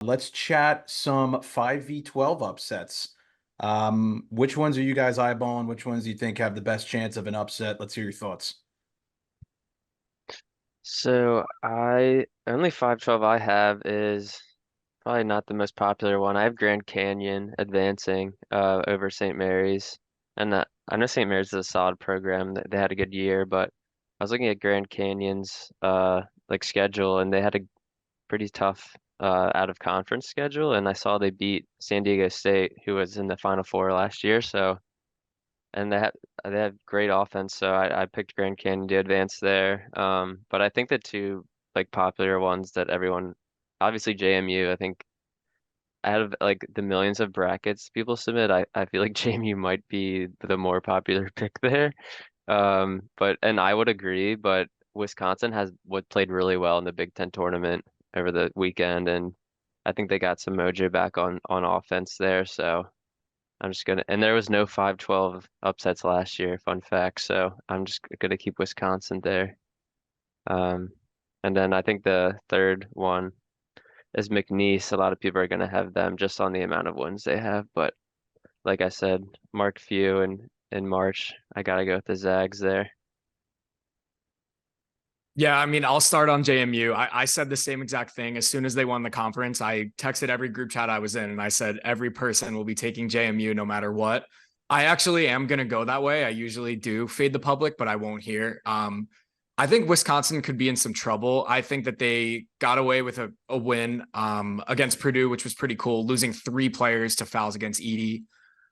Let's chat some 5v12 upsets. Which ones are you guys eyeballing? Which ones do you think have the best chance of an upset? Let's hear your thoughts. So I only 512 I have is probably not the most popular one. I have Grand Canyon advancing over St. Mary's. And I know St. Mary's is a solid program. They had a good year, but I was looking at Grand Canyon's like schedule and they had a pretty tough out of conference schedule and I saw they beat San Diego State, who was in the Final Four last year. So and they have great offense, so I picked Grand Canyon to advance there. But I think the two like popular ones that everyone, obviously JMU, I think out of like the millions of brackets people submit, I feel like JMU might be the more popular pick there. But and I would agree, but Wisconsin has what played really well in the Big Ten tournament over the weekend, and I think they got some mojo back on offense there, so. I'm just gonna, and there was no 5-12 upsets last year, fun fact. So I'm just gonna keep Wisconsin there. Um, and then I think the third one is McNeese. A lot of people are gonna have them just on the amount of wins they have. But like I said, marked few in March. I gotta go with the Zags there. Yeah, I mean, I'll start on JMU. I said the same exact thing. As soon as they won the conference, I texted every group chat I was in and I said, every person will be taking JMU no matter what. I actually am going to go that way. I usually do fade the public, but I won't here. I think Wisconsin could be in some trouble. I think that they got away with a win against Purdue, which was pretty cool, losing 3 players to fouls against Edie.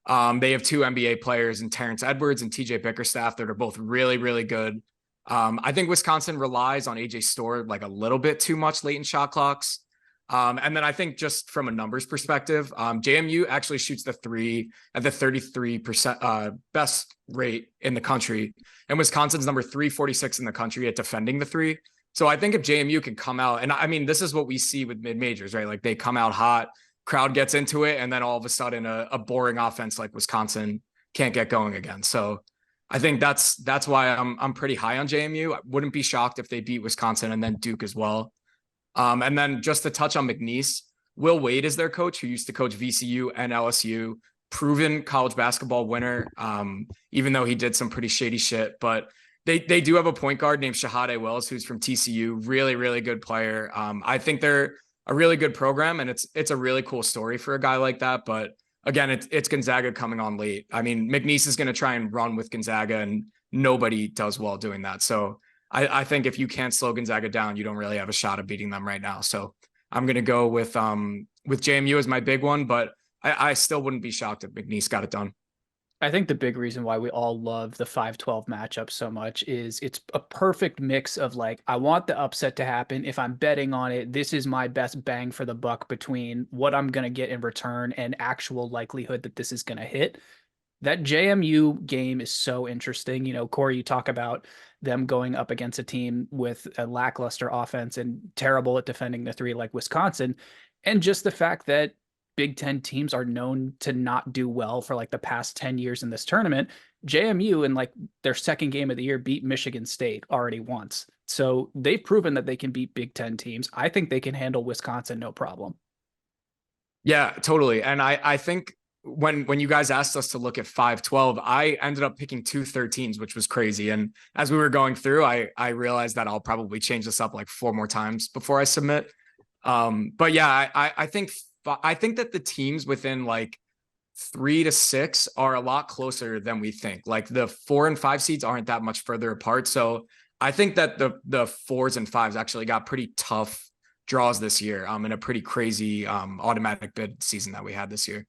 They have 2 NBA players in Terrence Edwards and TJ Bickerstaff that are both really, really good. I think Wisconsin relies on AJ Storr like a little bit too much late in shot clocks. And then I think just from a numbers perspective, JMU actually shoots the three at the 33% best rate in the country. And Wisconsin's number 346 in the country at defending the three. So I think if JMU can come out, and I mean, this is what we see with mid majors, right? Like they come out hot, crowd gets into it, and then all of a sudden a boring offense like Wisconsin can't get going again. So I think that's why I'm pretty high on JMU. I wouldn't be shocked if they beat Wisconsin and then Duke as well. And then just to touch on McNeese, Will Wade is their coach, who used to coach VCU and LSU, proven college basketball winner. Even though he did some pretty shady shit, but they do have a point guard named Shahade Wells, who's from TCU, really really good player. I think they're a really good program, and it's a really cool story for a guy like that, but again, it's Gonzaga coming on late. I mean, McNeese is going to try and run with Gonzaga, and nobody does well doing that. So I think if you can't slow Gonzaga down, you don't really have a shot of beating them right now. So I'm going to go with JMU as my big one, but I still wouldn't be shocked if McNeese got it done. I think the big reason why we all love the 5-12 matchup so much is it's a perfect mix of like, I want the upset to happen. If I'm betting on it, this is my best bang for the buck between what I'm going to get in return and actual likelihood that this is going to hit. That JMU game is so interesting. You know, Corey, you talk about them going up against a team with a lackluster offense and terrible at defending the three like Wisconsin. And just the fact that Big Ten teams are known to not do well for like the past 10 years in this tournament. JMU in like their second game of the year beat Michigan State already once. So they've proven that they can beat Big Ten teams. I think they can handle Wisconsin no problem. Yeah, totally. And I think when you guys asked us to look at 5-12, I ended up picking 2 13s, which was crazy. And as we were going through, I realized that I'll probably change this up like 4 more times before I submit. But yeah, I think that the teams within like 3 to 6 are a lot closer than we think. Like the 4 and 5 seeds aren't that much further apart. So I think that the 4s and 5s actually got pretty tough draws this year. In a pretty crazy automatic bid season that we had this year.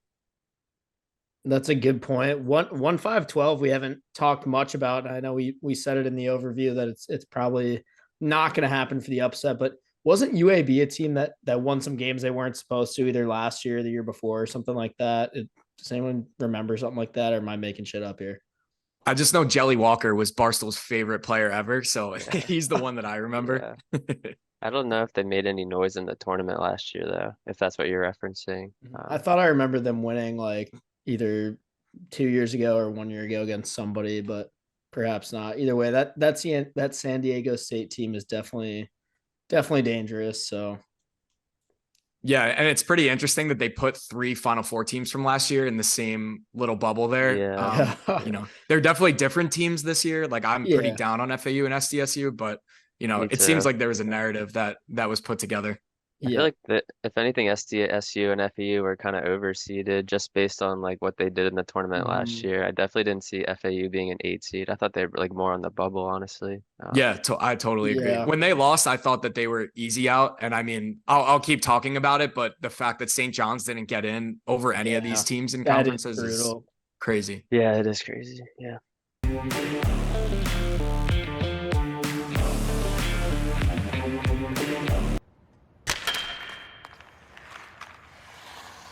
That's a good point. 1-5-12 we haven't talked much about. I know we said it in the overview that it's probably not going to happen for the upset, but wasn't UAB a team that won some games they weren't supposed to, either last year or the year before or something like that? Does anyone remember something like that, or am I making shit up here? I just know Jelly Walker was Barstool's favorite player ever, so he's the one that I remember. Yeah. I don't know if they made any noise in the tournament last year, though, if that's what you're referencing. I thought I remember them winning like either 2 years ago or 1 year ago against somebody, but perhaps not. Either way, that San Diego State team is definitely dangerous. So Yeah, and it's pretty interesting that they put 3 Final Four teams from last year in the same little bubble there. Yeah. They're definitely different teams this year. Like I'm pretty Yeah. down on FAU and SDSU, but Me it seems too. like there was a narrative that was put together. I feel Yeah. like that if anything, SDSU and FAU were kind of overseeded just based on like what they did in the tournament last Mm. year. I definitely didn't see FAU being an 8 seed. I thought they were like more on the bubble, honestly. Yeah, I totally agree. Yeah. When they lost, I thought that they were easy out, and I mean, I'll keep talking about it, but the fact that St. John's didn't get in over any of these Yeah. teams in That is conferences is brutal. crazy. Yeah, it is crazy. Yeah.